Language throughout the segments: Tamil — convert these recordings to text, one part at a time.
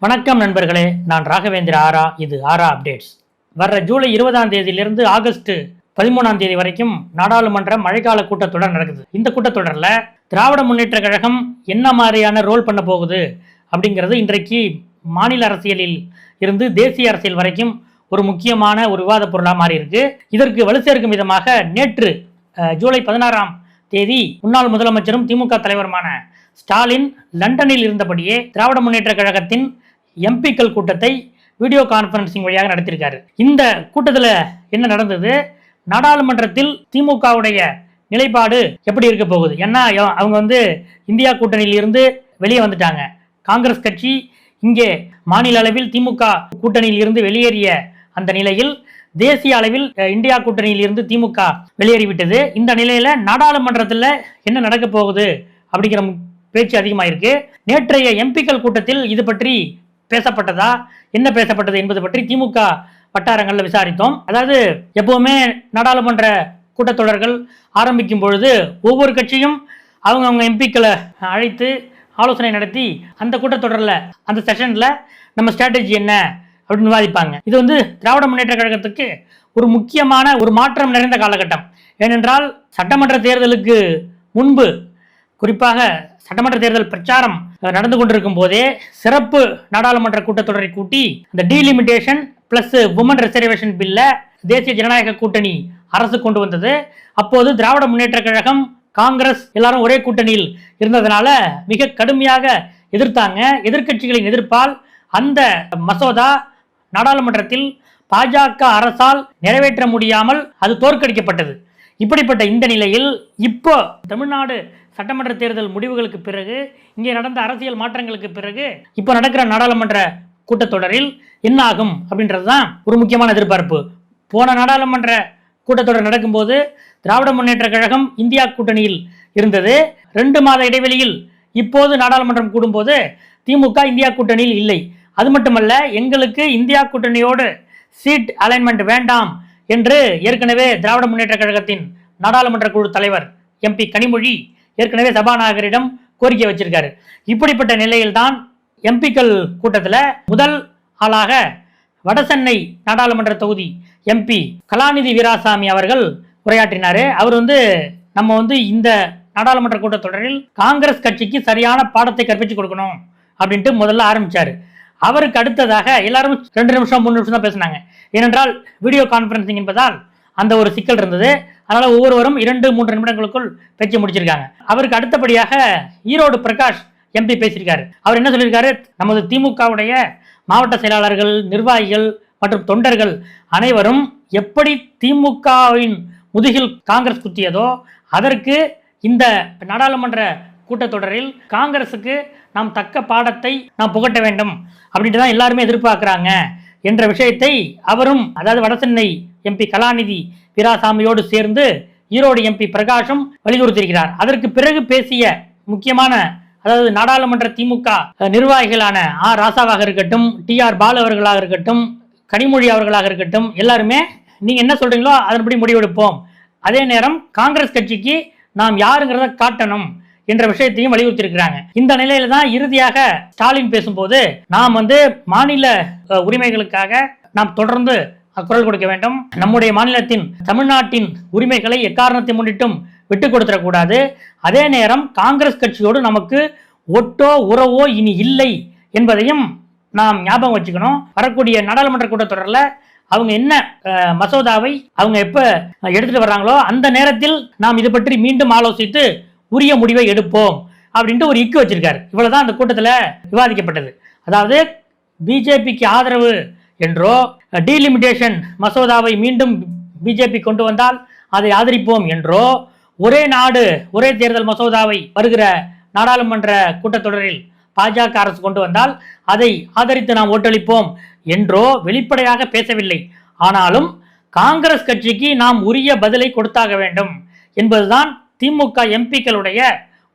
வணக்கம் நண்பர்களே, நான் ராகவேந்திர ஆரா. இது ஆரா அப்டேட்ஸ். வர்ற ஜூலை 20ஆம் தேதியிலிருந்து ஆகஸ்ட் 13ஆம் தேதி வரைக்கும் நாடாளுமன்ற மழைக்கால கூட்டத்தொடர் நடக்குது. இந்த கூட்டத்தொடரில் திராவிட முன்னேற்ற கழகம் என்ன மாதிரியான ரோல் பண்ண போகுது அப்படிங்கிறது இன்றைக்கு மாநில அரசியலில் இருந்து தேசிய அரசியல் வரைக்கும் ஒரு முக்கியமான ஒரு விவாத பொருளாக மாறி இருக்கு. இதற்கு வலு சேர்க்கும் விதமாக நேற்று ஜூலை 16ஆம் தேதி முன்னாள் முதலமைச்சரும் திமுக தலைவருமான ஸ்டாலின் லண்டனில் இருந்தபடியே திராவிட முன்னேற்ற கழகத்தின் எம்பிக்கள் கூட்டத்தை வீடியோ கான்பரன்சிங் வழியாக நடத்தியிருக்காரு. இந்த கூட்டத்தில் என்ன நடந்தது, நாடாளுமன்றத்தில் திமுகவுடைய நிலைப்பாடு எப்படி இருக்க போகுது, ஏன்னா அவங்க இந்தியா கூட்டணியில் இருந்து வெளியே வந்துட்டாங்க. காங்கிரஸ் கட்சி இங்கே மாநில அளவில் திமுக கூட்டணியில் இருந்து வெளியேறிய அந்த நிலையில் தேசிய அளவில் இந்தியா கூட்டணியில் இருந்து திமுக வெளியேறிவிட்டது. இந்த நிலையில நாடாளுமன்றத்தில் என்ன நடக்க போகுது அப்படிங்கிற பேச்சு அதிகமாயிருக்கு. நேற்றைய எம்பிக்கள் கூட்டத்தில் இது பற்றி பேசப்பட்டதா, என்ன பேசப்பட்டது என்பது பற்றி திமுக வட்டாரங்களில் விசாரித்தோம். அதாவது எப்பவுமே நாடாளுமன்ற கூட்டத்தொடர்கள் ஆரம்பிக்கும் பொழுது ஒவ்வொரு கட்சியும் அவங்க எம்பிக்களை அழைத்து ஆலோசனை நடத்தி அந்த கூட்டத்தொடரில் அந்த செஷனில் நம்ம ஸ்ட்ராட்டஜி என்ன அப்படின்னு விவாதிப்பாங்க. இது திராவிட முன்னேற்ற கழகத்துக்கு ஒரு முக்கியமான ஒரு மாற்றம் நிறைந்த காலகட்டம். ஏனென்றால் சட்டமன்ற தேர்தலுக்கு முன்பு, குறிப்பாக சட்டமன்ற தேர்தல் பிரச்சாரம் நடந்து கொண்டிருக்கும் போதே சிறப்பு நாடாளுமன்ற கூட்டத்தொடரை கூட்டி அந்த டீலிமிட்டேஷன் பிளஸ் உமன் ரிசர்வேஷன் பில்ல தேசிய ஜனநாயக கூட்டணி அரசு கொண்டு வந்தது. அப்போது திராவிட முன்னேற்ற கழகம், காங்கிரஸ் எல்லாரும் ஒரே கூட்டணியில் இருந்ததனால மிக கடுமையாக எதிர்த்தாங்க. எதிர்க்கட்சிகளின் எதிர்ப்பால் அந்த மசோதா நாடாளுமன்றத்தில் பாஜக அரசால் நிறைவேற்ற முடியாமல் அது தோற்கடிக்கப்பட்டது. இப்படிப்பட்ட இந்த நிலையில் இப்போ தமிழ்நாடு சட்டமன்ற தேர்தல் முடிவுகளுக்கு பிறகு, இங்கே நடந்த அரசியல் மாற்றங்களுக்கு பிறகு இப்போ நடக்கிற நாடாளுமன்ற கூட்டத்தொடரில் என்ன ஆகும் அப்படின்றது தான் ஒரு முக்கியமான எதிர்பார்ப்பு. போன நாடாளுமன்ற கூட்டத்தொடர் நடக்கும்போது திராவிட முன்னேற்ற கழகம் இந்தியா கூட்டணியில் இருந்தது. 2 மாத இடைவெளியில் இப்போது நாடாளுமன்றம் கூடும்போது திமுக இந்தியா கூட்டணியில் இல்லை. அது மட்டுமல்ல, எங்களுக்கு இந்தியா கூட்டணியோடு சீட் அலைன்மெண்ட் வேண்டாம் என்று ஏற்கனவே திராவிட முன்னேற்ற கழகத்தின் நாடாளுமன்ற குழு தலைவர் எம்பி கனிமொழி ஏற்கனவே சபாநாயகரிடம் கோரிக்கை வச்சிருக்காரு. இப்படிப்பட்ட நிலையில்தான் எம்பிக்கள் கூட்டத்தில் முதல் ஆளாக வடசென்னை நாடாளுமன்ற தொகுதி எம்பி கலாநிதி வீராசாமி அவர்கள் உரையாற்றினார். அவர் நம்ம இந்த நாடாளுமன்ற கூட்டத்தொடரில் காங்கிரஸ் கட்சிக்கு சரியான பாடத்தை கற்பித்து கொடுக்கணும் அப்படின்ட்டு முதல்ல ஆரம்பிச்சாரு. அவருக்கு அடுத்ததாக எல்லாரும் 2 நிமிஷம் 3 நிமிஷம் தான் பேசினாங்க. ஏனென்றால் வீடியோ கான்பரன்சிங் என்பதால் அந்த ஒரு சிக்கல் இருந்தது. அதனால ஒவ்வொருவரும் 2-3 நிமிடங்களுக்குள் பேச்சு முடிச்சிருக்காங்க. அவருக்கு அடுத்தபடியாக ஈரோடு பிரகாஷ் எம்பி பேசியிருக்காரு. அவர் என்ன சொல்லியிருக்காரு, நமது திமுகவுடைய மாவட்ட செயலாளர்கள், நிர்வாகிகள் மற்றும் தொண்டர்கள் அனைவரும் எப்படி திமுகவின் முதுகில் காங்கிரஸ் குத்தியதோ அதற்கு இந்த நாடாளுமன்ற கூட்டத்தொடரில் காங்கிரசுக்கு நாம் தக்க பாடத்தை நாம் புகட்ட வேண்டும் அப்படின்ட்டு தான் எல்லாருமே எதிர்பார்க்கிறாங்க என்ற விஷயத்தை அவரும், அதாவது வடசென்னை எம்பி கலாநிதி வீராசாமியோடு சேர்ந்து ஈரோடு எம்பி பிரகாஷும் வலியுறுத்தியிருக்கிறார். அதற்கு பிறகு பேசிய முக்கியமான, அதாவது நாடாளுமன்ற திமுக நிர்வாகிகளான ராசாவாக இருக்கட்டும், TR பாலு அவர்களாக இருக்கட்டும், கனிமொழி அவர்களாக இருக்கட்டும், எல்லாருமே நீங்க என்ன சொல்றீங்களோ அதன்படி முடிவெடுப்போம், அதே நேரம் காங்கிரஸ் கட்சிக்கு நாம் யாருங்கிறத காட்டணும் என்ற விஷயத்தையும் வலியுறுத்தியிருக்கிறாங்க. இந்த நிலையில தான் இறுதியாக ஸ்டாலின் பேசும்போது, நாம் மாநில உரிமைகளுக்காக நாம் தொடர்ந்து குரல் கொடுக்க வேண்டும், நம்முடைய மாநிலத்தின் தமிழ்நாட்டின் உரிமைகளை எக்காரணத்தை முன்னிட்டும் விட்டு கொடுத்துடக்கூடாது, அதே நேரம் காங்கிரஸ் கட்சியோடு நமக்கு ஒட்டோ உறவோ இனி இல்லை என்பதையும் நாம் ஞாபகம் வச்சுக்கணும். வரக்கூடிய நாடாளுமன்ற கூட்டத்தொடரில் அவங்க என்ன மசோதாவை அவங்க எப்ப எடுத்துட்டு வர்றாங்களோ அந்த நேரத்தில் நாம் இது பற்றி மீண்டும் ஆலோசித்து உரிய முடிவை எடுப்போம் அப்படின்ட்டு ஒரு இக்கு வச்சிருக்காரு. இவ்வளவுதான் அந்த கூட்டத்தில் விவாதிக்கப்பட்டது. அதாவது பிஜேபிக்கு ஆதரவு என்றோ, டீலிமிட்டேஷன் மசோதாவை மீண்டும் பிஜேபி கொண்டு வந்தால் அதை ஆதரிப்போம் என்றோ, ஒரே நாடு ஒரே தேர்தல் மசோதாவை வருகிற நாடாளுமன்ற கூட்டத்தொடரில் பாஜக அரசு கொண்டு வந்தால் அதை ஆதரித்து நாம் ஓட்டளிப்போம் என்றோ வெளிப்படையாக பேசவில்லை. ஆனாலும் காங்கிரஸ் கட்சிக்கு நாம் உரிய பதிலை கொடுத்தாக வேண்டும் என்பதுதான் திமுக எம்பிக்களுடைய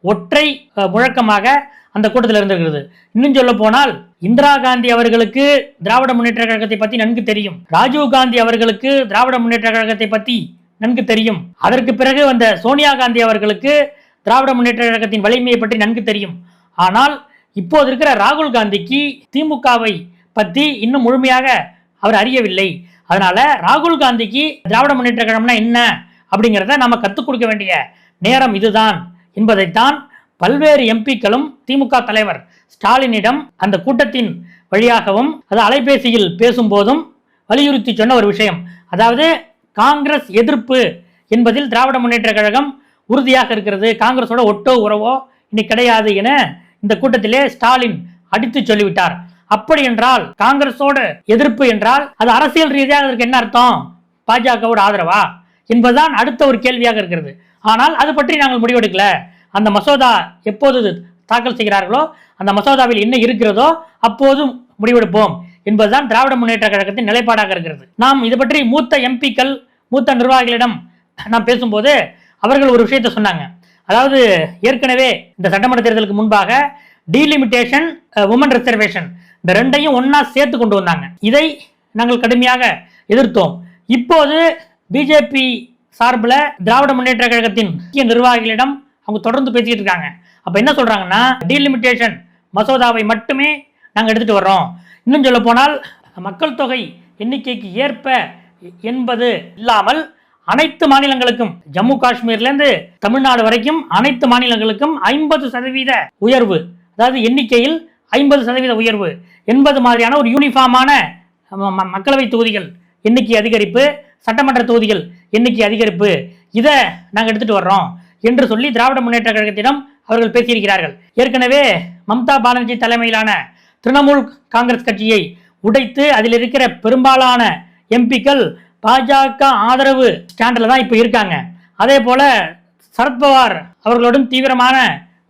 ஒற்றை முழக்கமாக அந்த கூட்டத்தில் இருந்திருக்கிறது. இன்னும் சொல்ல போனால், இந்திரா காந்தி அவர்களுக்கு திராவிட முன்னேற்ற கழகத்தை பற்றி நன்கு தெரியும், ராஜீவ் காந்தி அவர்களுக்கு திராவிட முன்னேற்ற கழகத்தை பற்றி நன்கு தெரியும், அதற்கு பிறகு வந்த சோனியா காந்தி அவர்களுக்கு திராவிட முன்னேற்ற கழகத்தின் வலிமையை பற்றி நன்கு தெரியும். ஆனால் இப்போது இருக்கிற ராகுல் காந்திக்கு திமுகவை பற்றி இன்னும் முழுமையாக அவர் அறியவில்லை. அதனால ராகுல் காந்திக்கு திராவிட முன்னேற்ற கழகம்னா என்ன அப்படிங்கிறத நம்ம கற்றுக் கொடுக்க வேண்டிய நேரம் இதுதான் என்பதைத்தான் பல்வேறு எம்பிக்களும் திமுக தலைவர் ஸ்டாலினிடம் அந்த கூட்டத்தின் வழியாகவும் அது அலைபேசியில் பேசும்போதும் வலியுறுத்தி சொன்ன ஒரு விஷயம். அதாவது காங்கிரஸ் எதிர்ப்பு என்பதில் திராவிட முன்னேற்ற கழகம் உறுதியாக இருக்கிறது, காங்கிரஸோட ஒட்டோ உறவோ இன்னைக்கு கிடையாது என இந்த கூட்டத்திலே ஸ்டாலின் அடித்து சொல்லிவிட்டார். அப்படி என்றால் காங்கிரஸோட எதிர்ப்பு என்றால் அது அரசியல் ரீதியாக அதற்கு என்ன அர்த்தம்? பாஜகவோட ஆதரவா என்பதுதான் அடுத்த ஒரு கேள்வியாக இருக்கிறது. ஆனால் அது பற்றி நாங்கள் முடிவெடுக்கல. அந்த மசோதா எப்போது தாக்கல் செய்கிறார்களோ அந்த மசோதாவில் என்ன இருக்கிறதோ அப்போது முடிவெடுப்போம் என்பதுதான் திராவிட முன்னேற்ற கழகத்தின் நிலைப்பாடாக இருக்கிறது. நாம் இது பற்றி மூத்த எம்பிக்கள் மூத்த நிர்வாகிகளிடம் நாம் பேசும்போது அவர்கள் ஒரு விஷயத்தை சொன்னாங்க. அதாவது ஏற்கனவே இந்த சட்டமன்ற தேர்தலுக்கு முன்பாக டீலிமிட்டேஷன், உமன் ரிசர்வேஷன் இந்த ரெண்டையும் ஒன்னா சேர்த்து கொண்டு வந்தாங்க. இதை நாங்கள் கடுமையாக எதிர்த்தோம். இப்போது பிஜேபி சார்பில் திராவிட முன்னேற்ற கழகத்தின் முக்கிய நிர்வாகிகளிடம் அவங்க தொடர்ந்து பேசிக்கிட்டு இருக்காங்க. அப்ப என்ன சொல்றாங்கன்னா, டீலிமிட்டேஷன் மசோதாவை மட்டுமே நாங்கள் எடுத்துட்டு வர்றோம். இன்னும் சொல்ல போனால் மக்கள் தொகை எண்ணிக்கைக்கு ஏற்ப என்பது இல்லாமல் அனைத்து மாநிலங்களுக்கும், ஜம்மு காஷ்மீர்லேருந்து தமிழ்நாடு வரைக்கும் அனைத்து மாநிலங்களுக்கும் 50% உயர்வு, அதாவது எண்ணிக்கையில் 50% உயர்வு என்பது மாதிரியான ஒரு யூனிஃபார்மான மக்களவை தொகுதிகள் எண்ணிக்கை அதிகரிப்பு, சட்டமன்ற தொகுதிகள் எண்ணிக்கை அதிகரிப்பு, இதை நாங்கள் எடுத்துட்டு வர்றோம் என்று சொல்லி திராவிட முன்னேற்ற கழகத்திடம் அவர்கள் பேசியிருக்கிறார்கள். ஏற்கனவே மம்தா பானர்ஜி தலைமையிலான திரிணாமுல் காங்கிரஸ் கட்சியை உடைத்து அதில் இருக்கிற பெரும்பாலான எம்பிக்கள் பாஜக ஆதரவு ஸ்டாண்டில் தான் இப்போ இருக்காங்க. அதே போல சரத்பவார் அவர்களோடும் தீவிரமான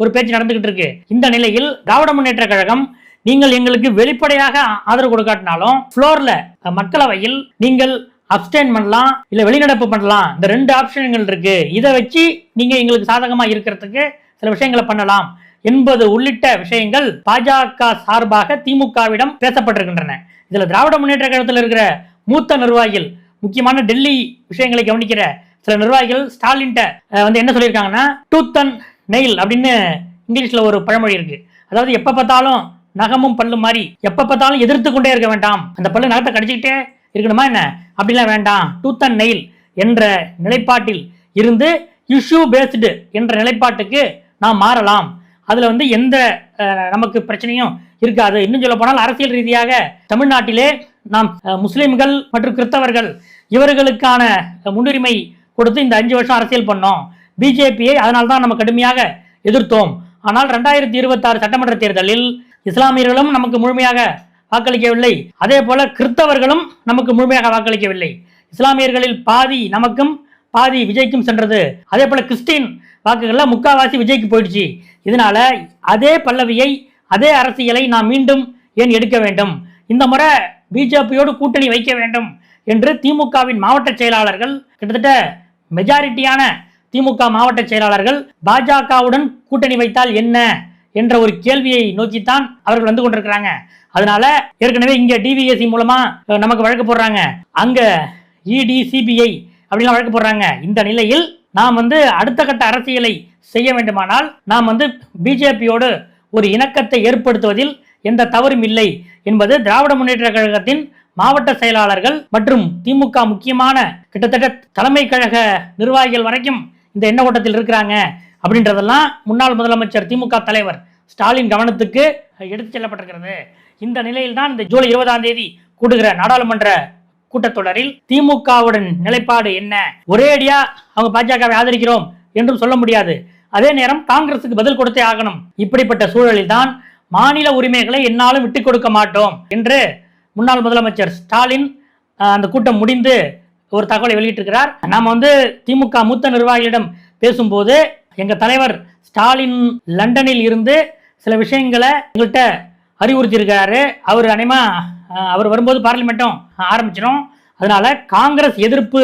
ஒரு பேச்சு நடந்துகிட்டு இருக்கு. இந்த நிலையில் திராவிட முன்னேற்ற கழகம் நீங்கள் எங்களுக்கு வெளிப்படையாக ஆதரவு கொடுக்காட்டினாலும் ஃப்ளோர்ல மக்களவையில் நீங்கள் அப்ஸ்டெயின் பண்ணலாம், இல்ல வெளிநடப்பு பண்ணலாம், இந்த 2 ஆப்ஷன்கள் இருக்கு. இதை வச்சு நீங்க எங்களுக்கு சாதகமா இருக்கிறதுக்கு சில விஷயங்களை பண்ணலாம் என்பது உள்ளிட்ட விஷயங்கள் பாஜக சார்பாக திமுகவிடம் பேசப்பட்டிருக்கின்றன. இதுல திராவிட முன்னேற்ற கழகத்தில் இருக்கிற மூத்த நிர்வாகிகள், முக்கியமான டெல்லி விஷயங்களை கவனிக்கிற சில நிர்வாகிகள் ஸ்டாலின் வந்து என்ன சொல்லியிருக்காங்கன்னா, டூத் அண்ட் நெயில் அப்படின்னு இங்கிலீஷ்ல ஒரு பழமொழி இருக்கு. அதாவது எப்ப பார்த்தாலும் நகமும் பல்லும் மாதிரி எப்ப பார்த்தாலும் எதிர்த்து கொண்டே இருக்க வேண்டாம், அந்த பல்லு நகத்தை கடிச்சுக்கிட்டே இருக்கணுமா என்ன, அப்படிலாம் வேண்டாம், டூத் அண்ட் நெயில் என்ற நிலைப்பாட்டில் இருந்து இஷ்யூ பேஸ்டு என்ற நிலைப்பாட்டுக்கு நாம் மாறலாம். அதுல வந்து எந்த நமக்கு பிரச்சனையும் இருக்காது. இன்னும் சொல்ல போனால் அரசியல் ரீதியாக தமிழ்நாட்டிலே நாம் முஸ்லிம்கள் மற்றும் கிறிஸ்தவர்கள் இவர்களுக்கான முன்னுரிமை கொடுத்து இந்த 5 வருஷம் அரசியல் பண்ணோம். பிஜேபியை அதனால தான் நம்ம கடுமையாக எதிர்த்தோம். ஆனால் 2026 சட்டமன்ற தேர்தலில் இஸ்லாமியர்களும் நமக்கு முழுமையாக வாக்களிக்கவில்லை, அதே போல கிறிஸ்தவர்களும் நமக்கு முழுமையாக வாக்களிக்கவில்லை. இஸ்லாமியர்களில் பாதி நமக்கும் பாதி விஜய்க்கும் சென்றது. அதே போல கிறிஸ்டின் வாக்குகள்ல முக்காவாசி விஜய்க்கு போயிடுச்சு. இதனால அதே பல்லவியை அதே அரசியலை நாம் மீண்டும் ஏன் எடுக்க வேண்டும்? இந்த முறை பிஜேபியோடு கூட்டணி வைக்க வேண்டும் என்று திமுகவின் மாவட்ட செயலாளர்கள், கிட்டத்தட்ட மெஜாரிட்டியான திமுக மாவட்ட செயலாளர்கள் பாஜகவுடன் கூட்டணி வைத்தால் என்ன என்ற ஒரு கேள்வியை நோக்கித்தான் அவர்கள் வந்து கொண்டிருக்கிறாங்க. அதனால ஏற்கனவே இங்க டிவிஎஸ்சி மூலமா நமக்கு வழக்கு போடுறாங்க, அங்க இடி சிபிஐ அப்படிலாம் வழக்கு போடுறாங்க. இந்த நிலையில் நாம் வந்து அடுத்த கட்ட அரசியலை செய்ய வேண்டுமானால் நாம் வந்து பிஜேபியோடு ஒரு இணக்கத்தை ஏற்படுத்துவதில் எந்த தவறும் இல்லை என்பது திராவிட முன்னேற்ற கழகத்தின் மாவட்ட செயலாளர்கள் மற்றும் திமுக முக்கியமான கிட்டத்தட்ட தலைமை கழக நிர்வாகிகள் வரைக்கும் இந்த எண்ண ஓட்டத்தில் இருக்கிறாங்க அப்படின்றதெல்லாம் முன்னாள் முதலமைச்சர் திமுக தலைவர் ஸ்டாலின் கவனத்துக்கு எடுத்து செல்லப்பட்டிருக்கிறது. இந்த நிலையில் தான் இந்த ஜூலை 20ஆம் தேதி கூடுகிற நாடாளுமன்ற கூட்டத்தொடரில் திமுகவுடன் நிலைப்பாடு என்ன, ஒரே அடியா அவங்க பாஜகவை ஆதரிக்கிறோம் என்றும் சொல்ல முடியாது. அதே நேரம் காங்கிரசுக்கு பதில் கொடுத்தே ஆகணும். இப்படிப்பட்ட சூழலில் தான் மாநில உரிமைகளை என்னாலும் விட்டுக் கொடுக்க மாட்டோம் என்று முன்னாள் முதலமைச்சர் ஸ்டாலின் அந்த கூட்டம் முடிந்து ஒரு தகவலை வெளியிட்டிருக்கிறார். நாம வந்து திமுக மூத்த நிர்வாகிகளிடம் பேசும்போது எங்க தலைவர் ஸ்டாலின் லண்டனில் இருந்து சில விஷயங்களை எங்கள்கிட்ட அறிவுறுத்தி இருக்காரு. அவர் வரும்போது பார்லிமெண்ட்டும் ஆரம்பிச்சிடும். அதனால காங்கிரஸ் எதிர்ப்பு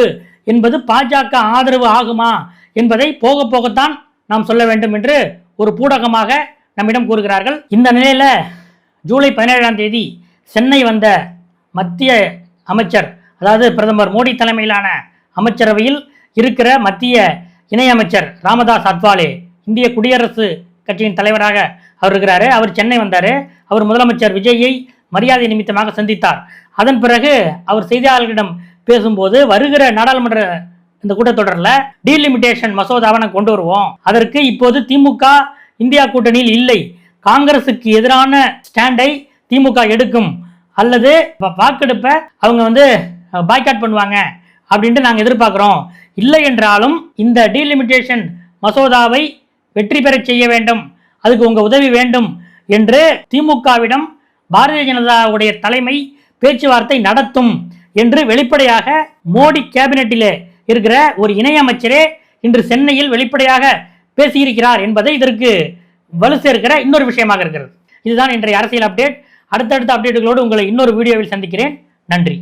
என்பது பாஜக ஆதரவு ஆகுமா என்பதை போக போகத்தான் நாம் சொல்ல வேண்டும் என்று ஒரு பூடகமாக நம்மிடம் கூறுகிறார்கள். இந்த நிலையில ஜூலை 17ஆம் தேதி சென்னை வந்த மத்திய அமைச்சர், அதாவது பிரதமர் மோடி தலைமையிலான அமைச்சரவையில் இருக்கிற மத்திய இணையமைச்சர் ராமதாஸ் அத்வாலே, இந்திய குடியரசு கட்சியின் தலைவராக அவர் இருக்கிறாரு. அவர் சென்னை வந்தார். அவர் முதலமைச்சர் விஜயை மரியாதை நிமித்தமாக சந்தித்தார். அதன் பிறகு அவர் செய்தியாளர்களிடம் பேசும்போது, வருகிற நாடாளுமன்ற இந்த கூட்டத்தொடரில் டீலிமிட்டேஷன் மசோதாவை நாங்கள் கொண்டு வருவோம். அதற்கு இப்போது திமுக இந்தியா கூட்டணியில் இல்லை. காங்கிரசுக்கு எதிரான ஸ்டாண்டை திமுக எடுக்கும் அல்லது வாக்கெடுப்பை அவங்க பாய்காட் பண்ணுவாங்க அப்படின்ட்டு நாங்கள் எதிர்பார்க்குறோம். இல்லை என்றாலும் இந்த டீலிமிட்டேஷன் மசோதாவை வெற்றி பெற செய்ய வேண்டும், அதுக்கு உங்கள் உதவி வேண்டும் என்று திமுகவிடம் பாரதிய ஜனதாவுடைய தலைமை பேச்சுவார்த்தை நடத்தும் என்று வெளிப்படையாக மோடி கேபினெட்டிலே இருக்கிற ஒரு இணையமைச்சரே இன்று சென்னையில் வெளிப்படையாக பேசியிருக்கிறார் என்பதை இதற்கு வலு சேர்க்கிற இன்னொரு விஷயமாக இருக்கிறது. இதுதான் இன்றைய அரசியல் அப்டேட். அடுத்தடுத்த அப்டேட்டுகளோடு உங்களை இன்னொரு வீடியோவில் சந்திக்கிறேன். நன்றி.